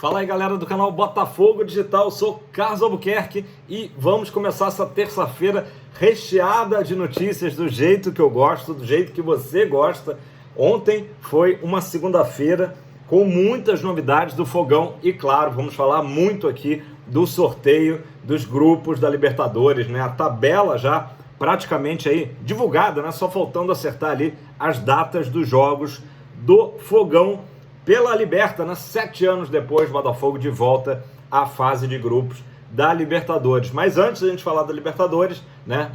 Fala aí, galera do canal Botafogo Digital, eu sou Carlos Albuquerque e vamos começar essa terça-feira recheada de notícias do jeito que eu gosto, do jeito que você gosta. Ontem foi uma segunda-feira com muitas novidades do Fogão e, claro, vamos falar muito aqui do sorteio dos grupos da Libertadores, né? A tabela já praticamente aí divulgada, né? Só faltando acertar ali as datas dos jogos do Fogão pela Liberta, né? 7 anos depois, o Botafogo de volta à fase de grupos da Libertadores. Mas antes de a gente falar da Libertadores, né?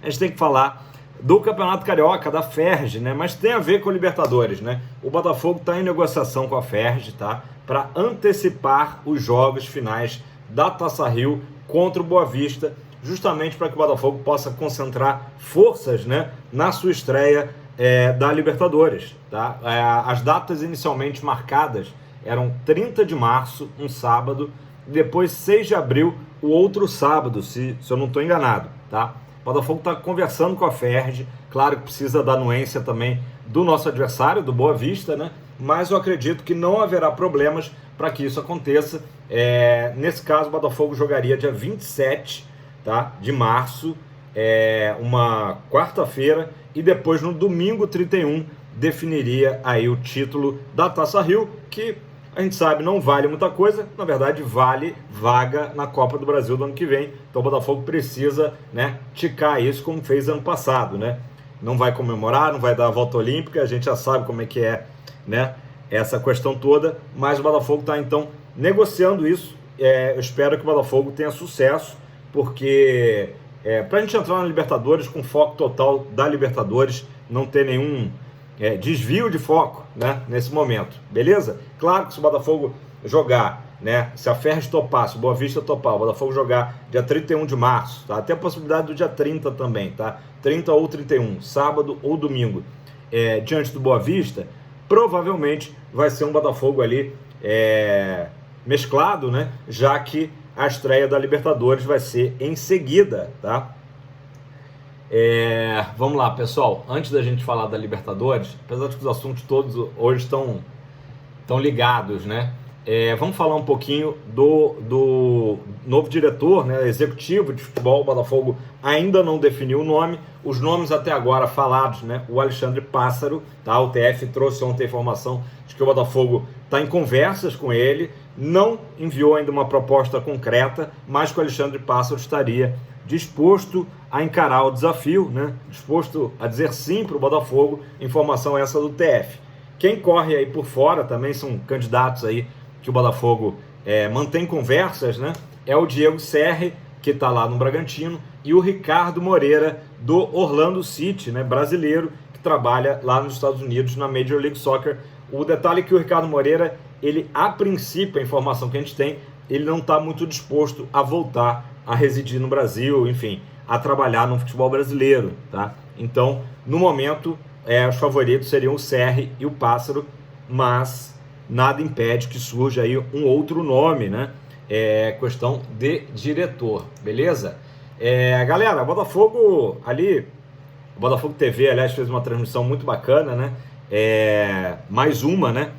A gente tem que falar do Campeonato Carioca, da Ferj, né? Mas tem a ver com a Libertadores, né? O Botafogo está em negociação com a Ferj, tá? Para antecipar os jogos finais da Taça Rio contra o Boa Vista, justamente para que o Botafogo possa concentrar forças, né? Na sua estreia da Libertadores, tá? As datas inicialmente marcadas eram 30 de março, um sábado, e depois 6 de abril, o outro sábado, se eu não estou enganado, tá? O Botafogo está conversando com a Ferj, claro que precisa da anuência também do nosso adversário, do Boa Vista, né? Mas eu acredito que não haverá problemas para que isso aconteça. Nesse caso, o Botafogo jogaria dia 27, tá? De março, uma quarta-feira, e depois no domingo 31 definiria aí o título da Taça Rio, que a gente sabe não vale muita coisa, na verdade vale vaga na Copa do Brasil do ano que vem. Então o Botafogo precisa, né, ticar isso como fez ano passado, né? Não vai comemorar, não vai dar a volta olímpica, a gente já sabe como é que é, né, essa questão toda, mas o Botafogo está então negociando isso. Eu espero que o Botafogo tenha sucesso, porque para a gente entrar na Libertadores com foco total da Libertadores, não ter nenhum desvio de foco, né, nesse momento, beleza? Claro que se o Botafogo jogar, né, se a Ferj topar, se o Boa Vista topar, o Botafogo jogar dia 31 de março, tá? Até a possibilidade do dia 30 também, tá? 30 ou 31, sábado ou domingo, diante do Boa Vista, provavelmente vai ser um Botafogo ali mesclado, né, já que a estreia da Libertadores vai ser em seguida, tá? Vamos lá, pessoal. Antes da gente falar da Libertadores, apesar de que os assuntos todos hoje estão ligados, né? Vamos falar um pouquinho do novo diretor, né, executivo de futebol. O Botafogo ainda não definiu o nome. Os nomes até agora falados, né? O Alexandre Pássaro, tá? O TF trouxe ontem a informação de que o Botafogo está em conversas com ele, não enviou ainda uma proposta concreta, mas que o Alexandre Pássaro estaria disposto a encarar o desafio, né? Disposto a dizer sim para o Botafogo. Informação essa do TF. Quem corre aí por fora também são candidatos aí que o Botafogo mantém conversas, né? É o Diego Serri, que está lá no Bragantino, e o Ricardo Moreira, do Orlando City, né? Brasileiro, que trabalha lá nos Estados Unidos na Major League Soccer. O detalhe é que o Ricardo Moreira, ele, a princípio, a informação que a gente tem, ele não está muito disposto a voltar a residir no Brasil, enfim, a trabalhar no futebol brasileiro, tá? Então, no momento, os favoritos seriam o Serri e o Pássaro, mas nada impede que surja aí um outro nome, né? Questão de diretor, beleza? Galera, o Botafogo TV, aliás, fez uma transmissão muito bacana, né? Mais uma, né?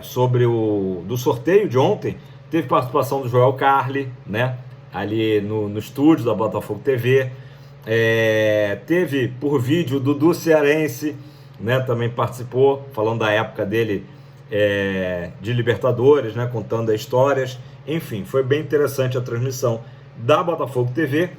Sobre do sorteio de ontem. Teve participação do Joel Carli, né? Ali no estúdio da Botafogo TV. Teve por vídeo o Dudu Cearense, né? Também participou, falando da época dele de Libertadores, né? Contando as histórias. Enfim, foi bem interessante a transmissão da Botafogo TV.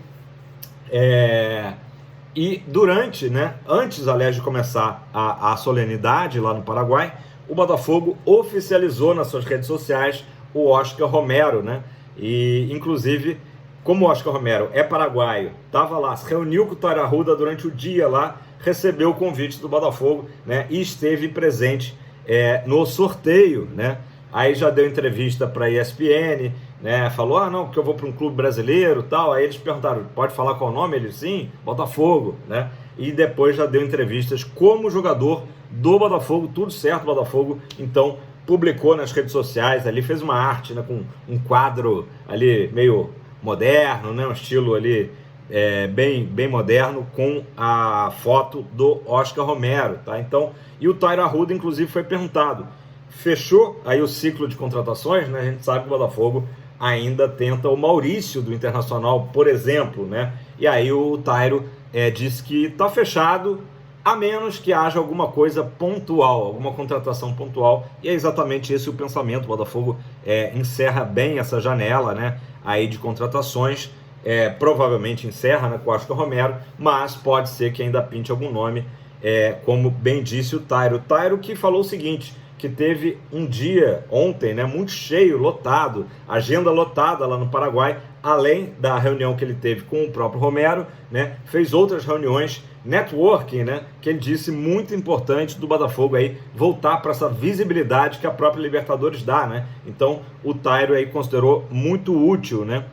E durante, né? Antes, aliás, de começar a solenidade lá no Paraguai, o Botafogo oficializou nas suas redes sociais o Oscar Romero, né? E, inclusive, como o Oscar Romero é paraguaio, estava lá, se reuniu com o Taira Arruda durante o dia lá, recebeu o convite do Botafogo, né? E esteve presente no sorteio, né? Aí já deu entrevista para a ESPN, né? Falou, não, porque eu vou para um clube brasileiro, tal. Aí eles perguntaram, pode falar qual o nome? Ele, sim, Botafogo, né? E depois já deu entrevistas como jogador do Botafogo, tudo certo, Botafogo, então publicou nas redes sociais, ali fez uma arte, né, com um quadro ali meio moderno, né, um estilo ali bem moderno, com a foto do Oscar Romero, tá? Então, e o Taira Arruda, inclusive, foi perguntado, fechou aí o ciclo de contratações, né? A gente sabe que o Botafogo ainda tenta o Maurício do Internacional, por exemplo, né? E aí o Tairo disse que está fechado, a menos que haja alguma coisa pontual, alguma contratação pontual, e é exatamente esse o pensamento. O Botafogo encerra bem essa janela, né, aí de contratações, provavelmente encerra, né, com o Oscar Romero, mas pode ser que ainda pinte algum nome, como bem disse o Tairo que falou o seguinte, que teve um dia ontem, né, muito cheio, lotado, agenda lotada lá no Paraguai, além da reunião que ele teve com o próprio Romero, né, fez outras reuniões, networking, né, que ele disse muito importante do Botafogo aí voltar para essa visibilidade que a própria Libertadores dá, né? Então o Tairo aí considerou muito útil, né?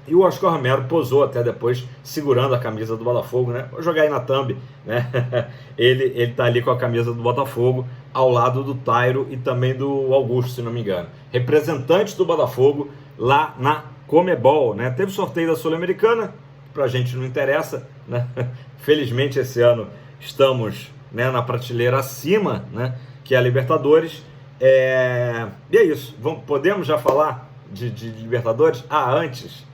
E o Oscar Romero posou até depois segurando a camisa do Botafogo, né? Vou jogar aí na thumb, né? ele tá ali com a camisa do Botafogo ao lado do Tairo e também do Augusto, se não me engano. Representantes do Botafogo lá na Comebol, né? Teve sorteio da Sul-Americana, pra gente não interessa, né? Felizmente esse ano estamos, né, na prateleira acima, né, que é a Libertadores. E é isso. Podemos já falar de Libertadores? Antes,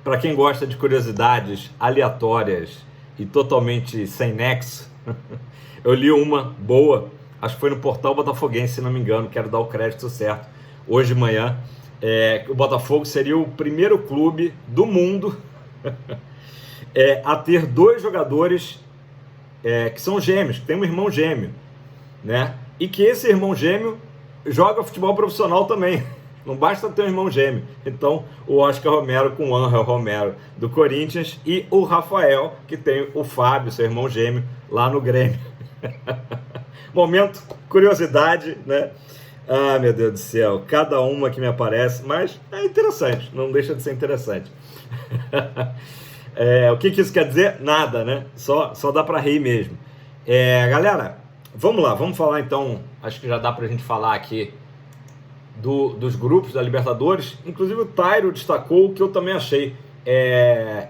para quem gosta de curiosidades aleatórias e totalmente sem nexo, eu li uma boa, acho que foi no portal Botafoguense, se não me engano, quero dar o crédito certo, hoje de manhã, o Botafogo seria o primeiro clube do mundo a ter dois jogadores que são gêmeos, que tem um irmão gêmeo, né? E que esse irmão gêmeo joga futebol profissional também. Não basta ter um irmão gêmeo. Então, o Oscar Romero com o Ángel Romero do Corinthians e o Rafael, que tem o Fábio, seu irmão gêmeo, lá no Grêmio. Momento, curiosidade, né? Ah, meu Deus do céu, cada uma que me aparece, mas é interessante, não deixa de ser interessante. O que isso quer dizer? Nada, né? Só dá para rir mesmo. Galera, vamos lá, vamos falar então, acho que já dá pra gente falar aqui dos grupos da Libertadores. Inclusive o Tairo destacou o que eu também achei.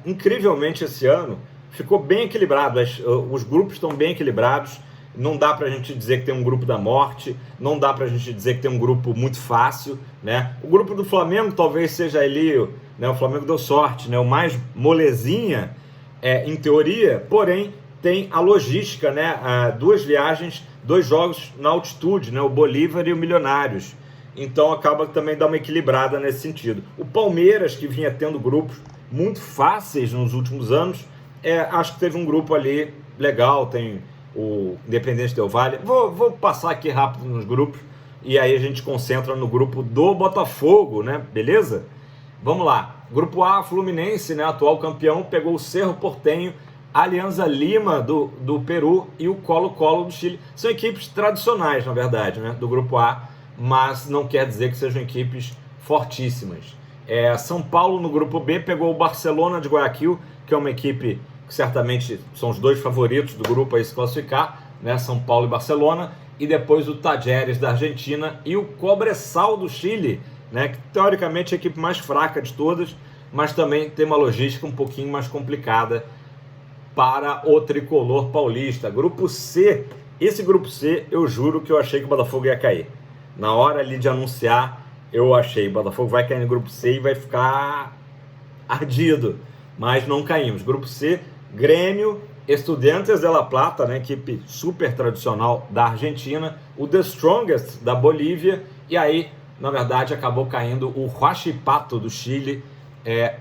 Incrivelmente esse ano ficou bem equilibrado, os grupos estão bem equilibrados, não dá pra gente dizer que tem um grupo da morte, não dá pra gente dizer que tem um grupo muito fácil, né? O grupo do Flamengo talvez seja ali, né, o Flamengo deu sorte, né, o mais molezinha, em teoria, porém tem a logística, né, 2 viagens, 2 jogos na altitude, né, o Bolívar e o Milionários, então acaba também dar uma equilibrada nesse sentido. O Palmeiras, que vinha tendo grupos muito fáceis nos últimos anos, acho que teve um grupo ali legal, tem o Independente Del Valle. Vou passar aqui rápido nos grupos e aí a gente concentra no grupo do Botafogo, né? Beleza? Vamos lá. Grupo A, Fluminense, né? Atual campeão, pegou o Cerro Porteño, Alianza Lima do Peru e o Colo-Colo do Chile. São equipes tradicionais, na verdade, né? Do grupo A, mas não quer dizer que sejam equipes fortíssimas. São Paulo, no grupo B, pegou o Barcelona de Guayaquil, que é uma equipe que certamente são os 2 favoritos do grupo a se classificar, né? São Paulo e Barcelona, e depois o Talleres da Argentina e o Cobresal do Chile, né? Que teoricamente é a equipe mais fraca de todas, mas também tem uma logística um pouquinho mais complicada para o tricolor paulista. Grupo C, esse grupo C, eu juro que eu achei que o Botafogo ia cair. Na hora ali de anunciar, eu achei o Botafogo vai cair no grupo C e vai ficar ardido, mas não caímos. Grupo C, Grêmio, Estudiantes de La Plata, né, equipe super tradicional da Argentina, o The Strongest da Bolívia, e aí, na verdade, acabou caindo o Huachipato do Chile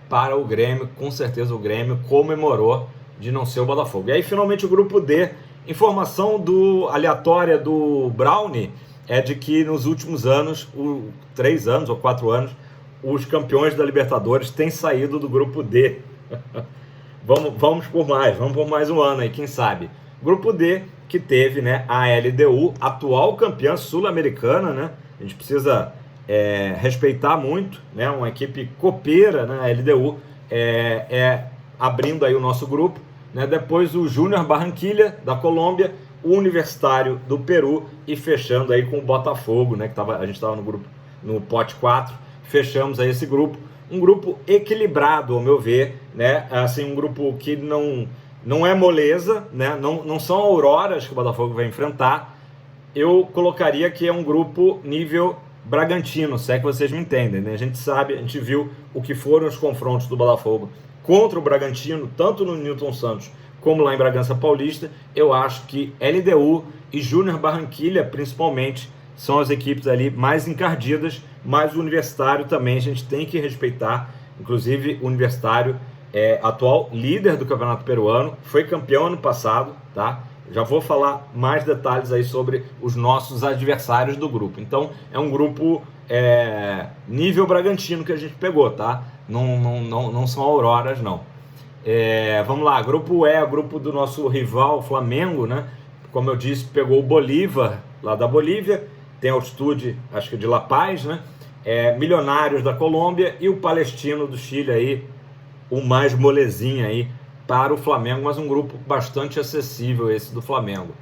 para o Grêmio. Com certeza o Grêmio comemorou de não ser o Botafogo. E aí, finalmente, o grupo D, informação aleatória do Brownie, de que nos últimos anos, 3 anos ou 4 anos, os campeões da Libertadores têm saído do grupo D. Vamos por mais um ano aí, quem sabe. Grupo D, que teve, né, a LDU, atual campeã sul-americana, né? A gente precisa respeitar muito, né? Uma equipe copeira, né? A LDU abrindo aí o nosso grupo, né? Depois o Júnior Barranquilla da Colômbia, o Universitário do Peru e fechando aí com o Botafogo, né? Que a gente estava no grupo, no pote 4, fechamos aí esse grupo. Um grupo equilibrado, ao meu ver, né? Assim, um grupo que não é moleza, né? Não são auroras que o Botafogo vai enfrentar, eu colocaria que é um grupo nível Bragantino, se é que vocês me entendem, né? A gente sabe, a gente viu o que foram os confrontos do Botafogo contra o Bragantino, tanto no Newton Santos como lá em Bragança Paulista. Eu acho que LDU e Júnior Barranquilla, principalmente, são as equipes ali mais encardidas, mas o Universitário também a gente tem que respeitar. Inclusive, o Universitário é atual líder do Campeonato Peruano, foi campeão ano passado, tá? Já vou falar mais detalhes aí sobre os nossos adversários do grupo. Então, é um grupo nível Bragantino que a gente pegou, tá? Não são Auroras, não. Vamos lá, grupo E, grupo do nosso rival Flamengo, né? Como eu disse, pegou o Bolívar, lá da Bolívia, tem altitude, acho que de La Paz, né? Milionários da Colômbia e o Palestino do Chile aí, o mais molezinho aí para o Flamengo, mas um grupo bastante acessível esse do Flamengo.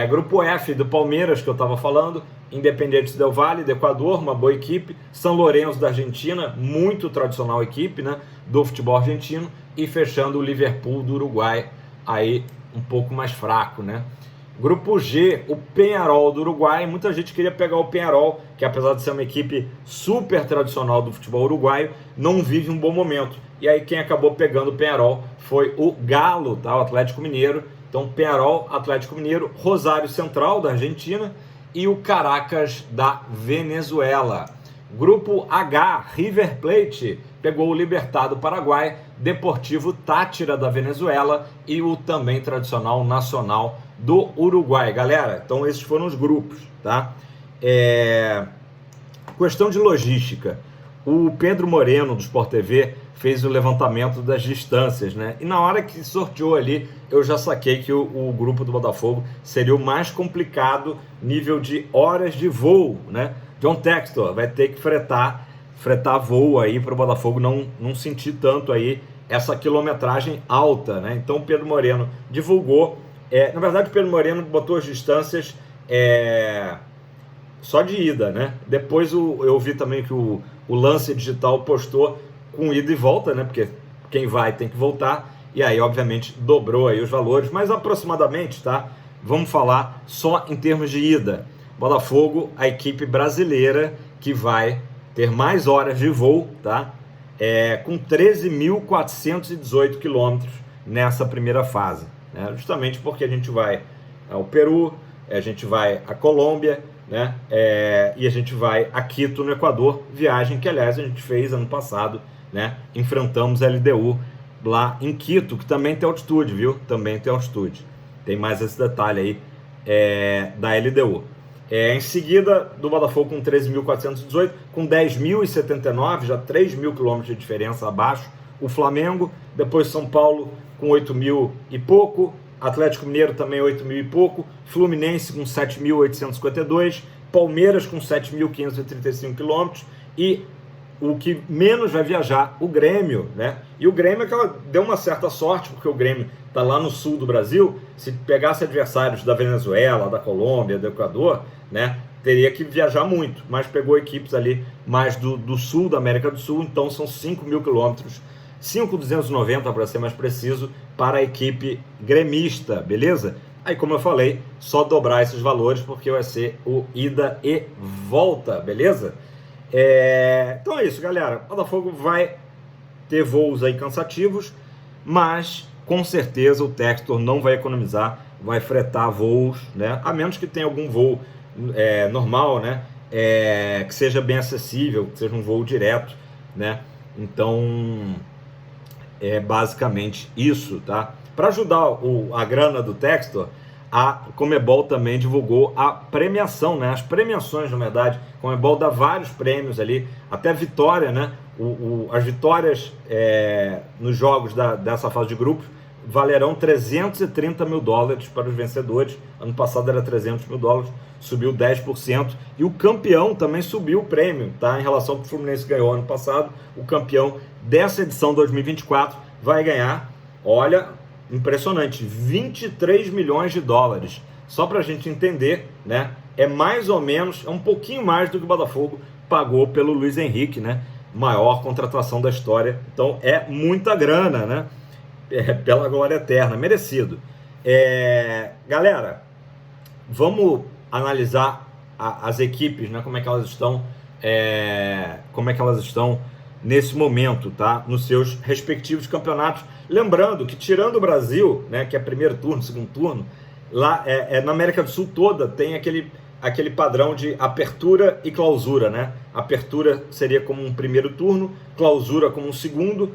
Grupo F do Palmeiras, que eu estava falando, Independiente del Valle, do Equador, uma boa equipe, São Lourenço da Argentina, muito tradicional equipe, né, do futebol argentino, e fechando o Liverpool do Uruguai, aí um pouco mais fraco, né. Grupo G, o Peñarol do Uruguai. Muita gente queria pegar o Peñarol, que apesar de ser uma equipe super tradicional do futebol uruguaio, não vive um bom momento. E aí quem acabou pegando o Peñarol foi o Galo, tá? O Atlético Mineiro. Então Peñarol, Atlético Mineiro, Rosário Central da Argentina e o Caracas da Venezuela. Grupo H, River Plate pegou o Libertad do Paraguai, Deportivo Táchira da Venezuela e o também tradicional Nacional do Uruguai. Galera, então esses foram os grupos, tá? Questão de logística. O Pedro Moreno, do Sport TV, fez o levantamento das distâncias, né? E na hora que sorteou ali, eu já saquei que o grupo do Botafogo seria o mais complicado nível de horas de voo, né? John Textor vai ter que fretar voo aí para o Botafogo não sentir tanto aí essa quilometragem alta, né? Então o Pedro Moreno divulgou. Na verdade, o Pedro Moreno botou as distâncias só de ida, né? Depois eu vi também que o Lance Digital postou com ida e volta, né? Porque quem vai tem que voltar. E aí, obviamente, dobrou aí os valores. Mas aproximadamente, tá? Vamos falar só em termos de ida. Botafogo, a equipe brasileira que vai ter mais horas de voo, tá? Com 13.418 quilômetros nessa primeira fase. Né? Justamente porque a gente vai ao Peru, a gente vai à Colômbia, né? E a gente vai a Quito, no Equador, viagem que, aliás, a gente fez ano passado, né? Enfrentamos a LDU lá em Quito, que também tem altitude, viu? Também tem altitude. Tem mais esse detalhe aí da LDU. Em seguida, do Botafogo com 13.418, com 10.079, já 3.000 quilômetros de diferença abaixo, o Flamengo, depois São Paulo com 8.000 e pouco, Atlético Mineiro também 8.000 e pouco, Fluminense com 7.852, Palmeiras com 7.535 quilômetros e o que menos vai viajar, o Grêmio, né? E o Grêmio é que ela deu uma certa sorte, porque o Grêmio está lá no sul do Brasil. Se pegasse adversários da Venezuela, da Colômbia, do Equador, né, teria que viajar muito, mas pegou equipes ali mais do sul da América do Sul, então são 5.000 quilômetros, 5.290 para ser mais preciso, para a equipe gremista, beleza? Aí, como eu falei, só dobrar esses valores, porque vai ser o ida e volta, beleza? Então é isso, galera. O Botafogo vai ter voos aí cansativos, mas com certeza o Textor não vai economizar, vai fretar voos, né? A menos que tenha algum voo normal, né? Que seja bem acessível, que seja um voo direto, né? Então é basicamente isso, tá? Para ajudar a grana do Textor, a Conmebol também divulgou a premiação, né? As premiações, na verdade. A Conmebol dá vários prêmios ali, até vitória, né? As vitórias nos jogos dessa fase de grupos valerão $330 mil para os vencedores. Ano passado era $300 mil, subiu 10%. E o campeão também subiu o prêmio, tá? Em relação ao que o Fluminense ganhou ano passado. O campeão dessa edição 2024 vai ganhar, olha, impressionante, $23 milhões. Só para a gente entender, né? É mais ou menos, um pouquinho mais do que o Botafogo pagou pelo Luiz Henrique, né? Maior contratação da história. Então é muita grana, né? Pela glória eterna, merecido. Galera, vamos analisar as equipes, né, como é que elas estão nesse momento, tá? Nos seus respectivos campeonatos. Lembrando que, tirando o Brasil, né, que é primeiro turno, segundo turno, lá na América do Sul toda tem aquele padrão de apertura e clausura, né? Apertura seria como um primeiro turno, clausura como um segundo,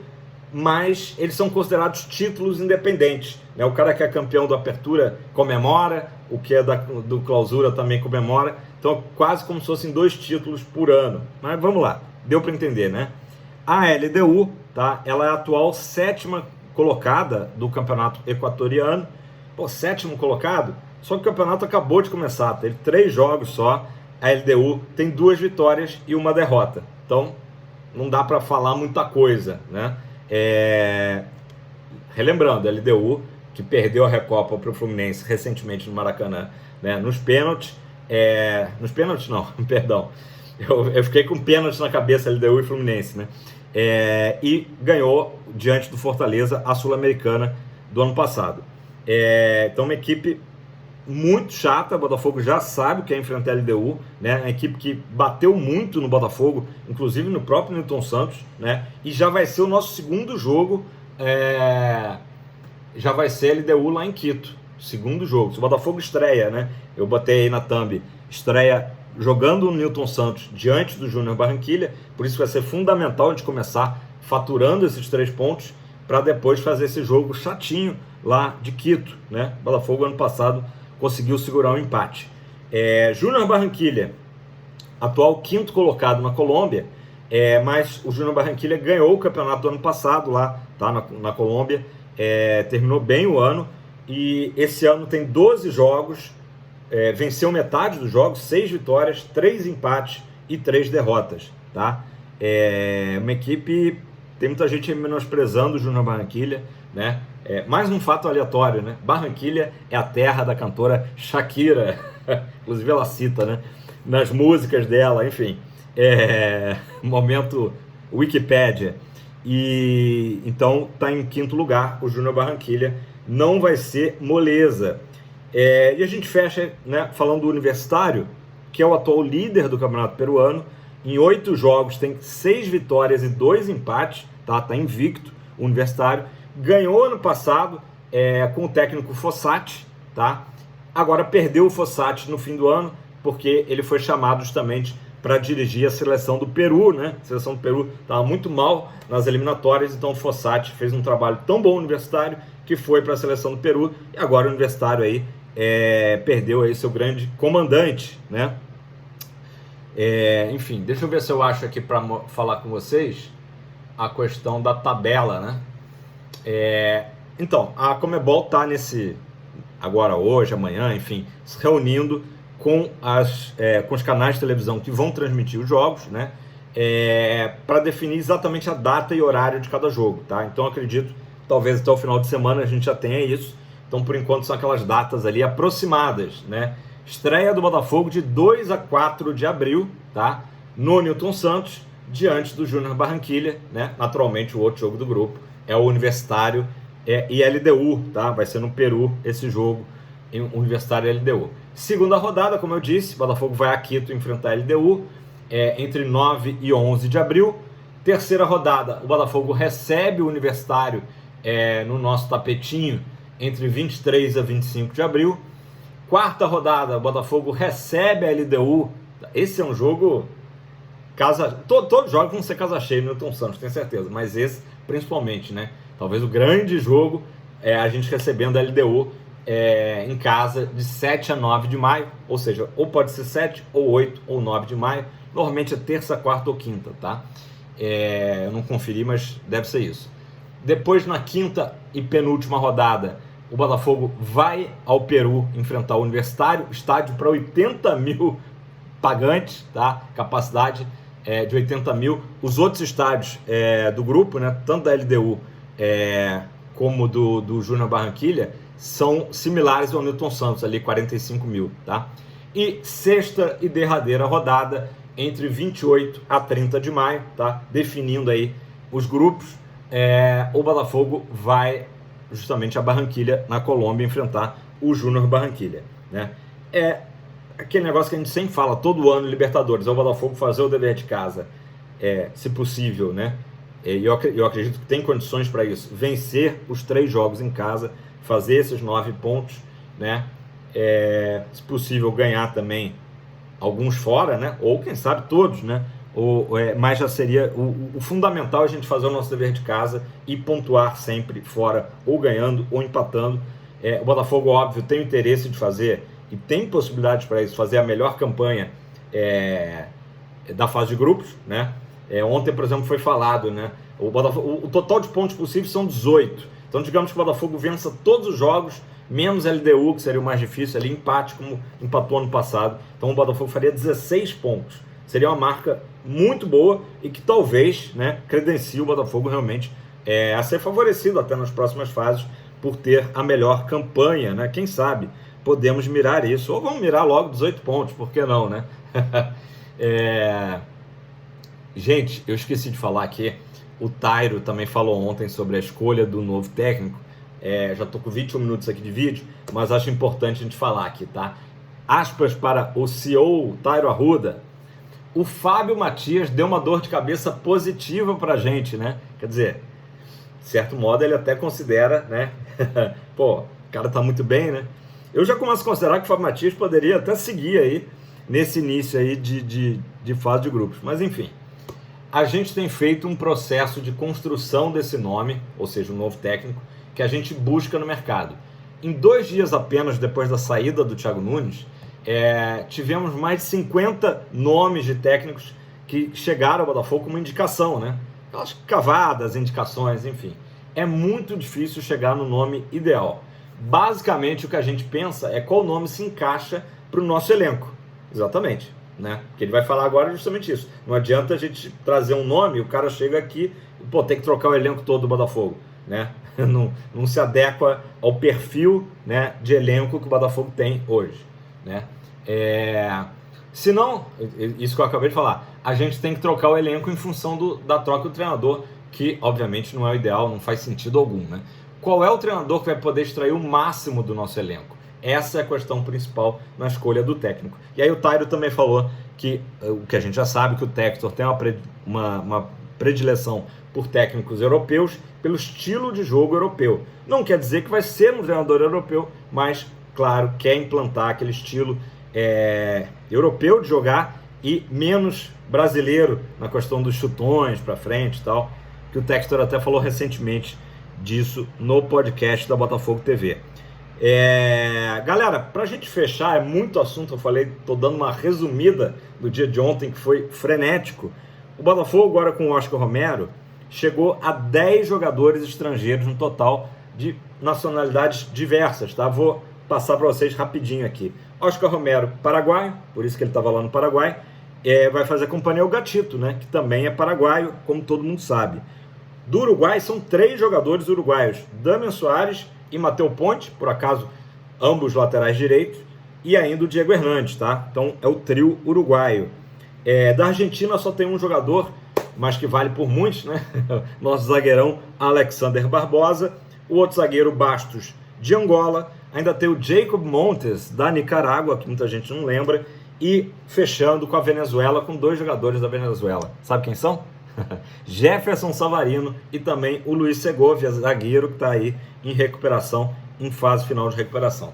mas eles são considerados títulos independentes, né? O cara que é campeão da apertura comemora, o que é do clausura também comemora, então quase como se fossem 2 títulos por ano. Mas vamos lá, deu para entender, né? A LDU, tá? Ela é a atual 7ª colocada do campeonato equatoriano. Pô, 7º colocado? Só que o campeonato acabou de começar, teve 3 jogos só. A LDU tem 2 vitórias e 1 derrota. Então, não dá para falar muita coisa, né? Relembrando, a LDU, que perdeu a Recopa para o Fluminense recentemente no Maracanã, né? Nos pênaltis. Nos pênaltis não, perdão. Eu fiquei com pênalti na cabeça, LDU e Fluminense, né? E ganhou diante do Fortaleza a Sul-Americana do ano passado. Então, uma equipe muito chata. O Botafogo já sabe o que é enfrentar a LDU, né? Uma equipe que bateu muito no Botafogo, inclusive no próprio Newton Santos, né? E já vai ser o nosso segundo jogo, já vai ser a LDU lá em Quito, segundo jogo. Se o Botafogo estreia, né? Eu botei aí na thumb, estreia jogando o Newton Santos diante do Júnior Barranquilla, por isso vai ser fundamental a gente começar faturando esses 3 pontos para depois fazer esse jogo chatinho lá de Quito, né? O Botafogo ano passado conseguiu segurar um empate. Júnior Barranquilla, atual 5º colocado na Colômbia, mas o Júnior Barranquilla ganhou o campeonato do ano passado lá, tá? Na Colômbia, terminou bem o ano e esse ano tem 12 jogos, venceu metade dos jogos, 6 vitórias, 3 empates e 3 derrotas, tá? Uma equipe, tem muita gente menosprezando o Júnior Barranquilla, né? Mais um fato aleatório, né? Barranquilla é a terra da cantora Shakira, inclusive ela cita, né? Nas músicas dela, enfim, momento Wikipédia. E então tá em 5º lugar o Júnior Barranquilla, não vai ser moleza. E a gente fecha, né, falando do Universitário, que é o atual líder do Campeonato Peruano. Em 8 jogos tem 6 vitórias e 2 empates, tá invicto o Universitário. Ganhou ano passado com o técnico Fossati, tá? Agora perdeu o Fossati no fim do ano, porque ele foi chamado justamente para dirigir a seleção do Peru, né? A seleção do Peru estava muito mal nas eliminatórias, então o Fossati fez um trabalho tão bom no Universitário que foi para a seleção do Peru, e agora o Universitário aí perdeu aí seu grande comandante, né? Enfim, deixa eu ver se eu acho aqui para falar com vocês a questão da tabela, né? Então, a Conmebol está agora, hoje, amanhã, enfim, se reunindo com os canais de televisão que vão transmitir os jogos, né? Para definir exatamente a data e horário de cada jogo, tá? Então, acredito, talvez até o final de semana a gente já tenha isso. Então, por enquanto, são aquelas datas ali aproximadas, né? Estreia do Botafogo de 2 a 4 de abril, tá? No Newton Santos, diante do Júnior Barranquilla, né? Naturalmente, o outro jogo do grupo é o Universitário e LDU, tá? Vai ser no Peru esse jogo, em Universitário e LDU. Segunda rodada, como eu disse, o Botafogo vai a Quito enfrentar a LDU entre 9 e 11 de abril. Terceira rodada, o Botafogo recebe o Universitário no nosso tapetinho entre 23 a 25 de abril. Quarta rodada, o Botafogo recebe a LDU. Esse é um jogo... Todos os jogos vão ser casa cheia no Newton Santos, tenho certeza. Mas esse, principalmente, né? Talvez o grande jogo a gente recebendo a LDU em casa de 7 a 9 de maio. Ou seja, ou pode ser 7, ou 8, ou 9 de maio. Normalmente é terça, quarta ou quinta, tá? Eu não conferi, mas deve ser isso. Depois, na quinta e penúltima rodada, o Botafogo vai ao Peru enfrentar o Universitário, estádio para 80 mil pagantes, tá? Capacidade de 80 mil. Os outros estádios do grupo, né, tanto da LDU como do Júnior Barranquilla, são similares ao Newton Santos, ali 45 mil, tá? E sexta e derradeira rodada, entre 28 a 30 de maio, tá? Definindo aí os grupos, o Botafogo vai justamente a Barranquilla, na Colômbia, enfrentar o Júnior Barranquilla, né? aquele negócio que a gente sempre fala, todo ano, Libertadores, é o Botafogo fazer o dever de casa, se possível, né? Eu acredito que tem condições para isso, vencer os 3 jogos em casa, fazer esses 9 pontos, né? Se possível, ganhar também alguns fora, né? Ou quem sabe todos, né? Mas já seria o fundamental a gente fazer o nosso dever de casa e pontuar sempre fora, ou ganhando ou empatando. O Botafogo, óbvio, tem o interesse de fazer e tem possibilidades para isso, fazer a melhor campanha da fase de grupos, né? Ontem, por exemplo, foi falado, né? O total de pontos possíveis são 18. Então, digamos que o Botafogo vença todos os jogos, menos LDU, que seria o mais difícil, ali empate, como empatou ano passado. Então, o Botafogo faria 16 pontos. Seria uma marca muito boa e que talvez, né, credencie o Botafogo realmente a ser favorecido até nas próximas fases por ter a melhor campanha, né? Quem sabe podemos mirar isso, ou vamos mirar logo 18 pontos, por que não, né? Gente, eu esqueci de falar aqui, o Tairo também falou ontem sobre a escolha do novo técnico. Já estou com 21 minutos aqui de vídeo, mas acho importante a gente falar aqui, tá? Aspas para o CEO Tairo Arruda. O Fábio Matias deu uma dor de cabeça positiva pra gente, né? Quer dizer, de certo modo ele até considera, né? Pô, o cara tá muito bem, né? Eu já começo a considerar que o Fábio Matias poderia até seguir aí nesse início aí de fase de grupos. Mas enfim, a gente tem feito um processo de construção desse nome, ou seja, um novo técnico, que a gente busca no mercado. Em 2 dias apenas depois da saída do Thiago Nunes, tivemos mais de 50 nomes de técnicos que chegaram ao Botafogo como indicação, né? Aquelas cavadas, indicações, enfim. É muito difícil chegar no nome ideal. Basicamente, o que a gente pensa é qual nome se encaixa para o nosso elenco. Exatamente, né? Porque ele vai falar agora justamente isso. Não adianta a gente trazer um nome, o cara chega aqui e, pô, tem que trocar o elenco todo do Botafogo, né? Não se adequa ao perfil, né, de elenco que o Botafogo tem hoje, né? Se não, isso que eu acabei de falar, a gente tem que trocar o elenco em função da troca do treinador, que obviamente não é o ideal, não faz sentido algum, né? Qual é o treinador que vai poder extrair o máximo do nosso elenco? Essa é a questão principal na escolha do técnico. E aí o Tairo também falou que o que a gente já sabe, que o Textor tem uma predileção por técnicos europeus, pelo estilo de jogo europeu. Não quer dizer que vai ser um treinador europeu, mas, claro, quer implantar aquele estilo europeu de jogar e menos brasileiro na questão dos chutões para frente e tal, que o Textor até falou recentemente disso no podcast da Botafogo TV. Galera, pra gente fechar, é muito assunto, eu falei, tô dando uma resumida do dia de ontem, que foi frenético. O Botafogo agora com o Oscar Romero chegou a 10 jogadores estrangeiros no total de nacionalidades diversas, tá? Vou passar para vocês rapidinho aqui. Oscar Romero, paraguaio, por isso que ele estava lá no Paraguai, vai fazer companhia ao Gatito, né? Que também é paraguaio, como todo mundo sabe. Do Uruguai são 3 jogadores uruguaios, Damian Soares e Matheus Ponte, por acaso ambos laterais direitos, e ainda o Diego Hernandes, tá? Então é o trio uruguaio. Da Argentina só tem um jogador, mas que vale por muitos, né? Nosso zagueirão Alexander Barbosa, o outro zagueiro Bastos de Angola, ainda tem o Jacob Montes da Nicarágua, que muita gente não lembra, e fechando com a Venezuela, com 2 jogadores da Venezuela. Sabe quem são? Jefferson Savarino e também o Luiz Segovia, zagueiro, que está aí em recuperação, em fase final de recuperação.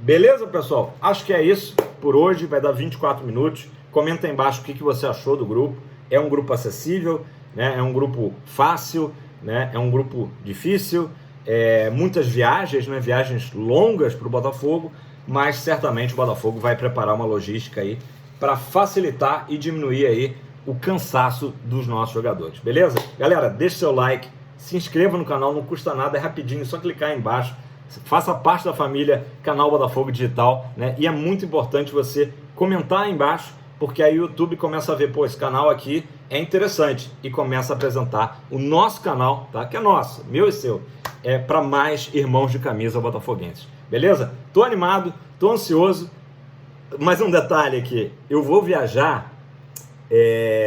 Beleza, pessoal? Acho que é isso por hoje, vai dar 24 minutos. Comenta aí embaixo o que você achou do grupo. É um grupo acessível, né? É um grupo fácil, né? É um grupo difícil, muitas viagens, né? Viagens longas para o Botafogo, mas certamente o Botafogo vai preparar uma logística aí para facilitar e diminuir aí o cansaço dos nossos jogadores, beleza? Galera, deixe seu like, se inscreva no canal, não custa nada, é rapidinho, só clicar aí embaixo, faça parte da família Canal Botafogo Digital, né? E é muito importante você comentar aí embaixo, porque aí o YouTube começa a ver, pô, esse canal aqui é interessante, e começa a apresentar o nosso canal, tá? Que é nosso, meu e seu, para mais irmãos de camisa botafoguenses, beleza? Tô animado, tô ansioso, mas um detalhe aqui, eu vou viajar,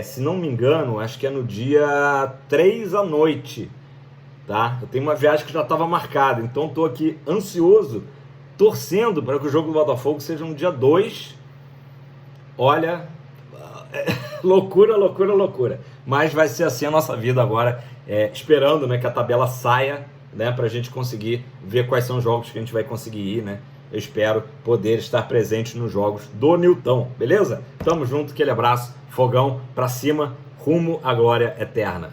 se não me engano, acho que é no dia 3 à noite, tá? Eu tenho uma viagem que já estava marcada, então estou aqui ansioso, torcendo para que o jogo do Botafogo seja no dia 2, olha, loucura, loucura, loucura. Mas vai ser assim a nossa vida agora, esperando, né, que a tabela saia, né, para a gente conseguir ver quais são os jogos que a gente vai conseguir ir, né? Eu espero poder estar presente nos jogos do Nilton, beleza? Tamo junto, aquele abraço, fogão pra cima, rumo à glória eterna.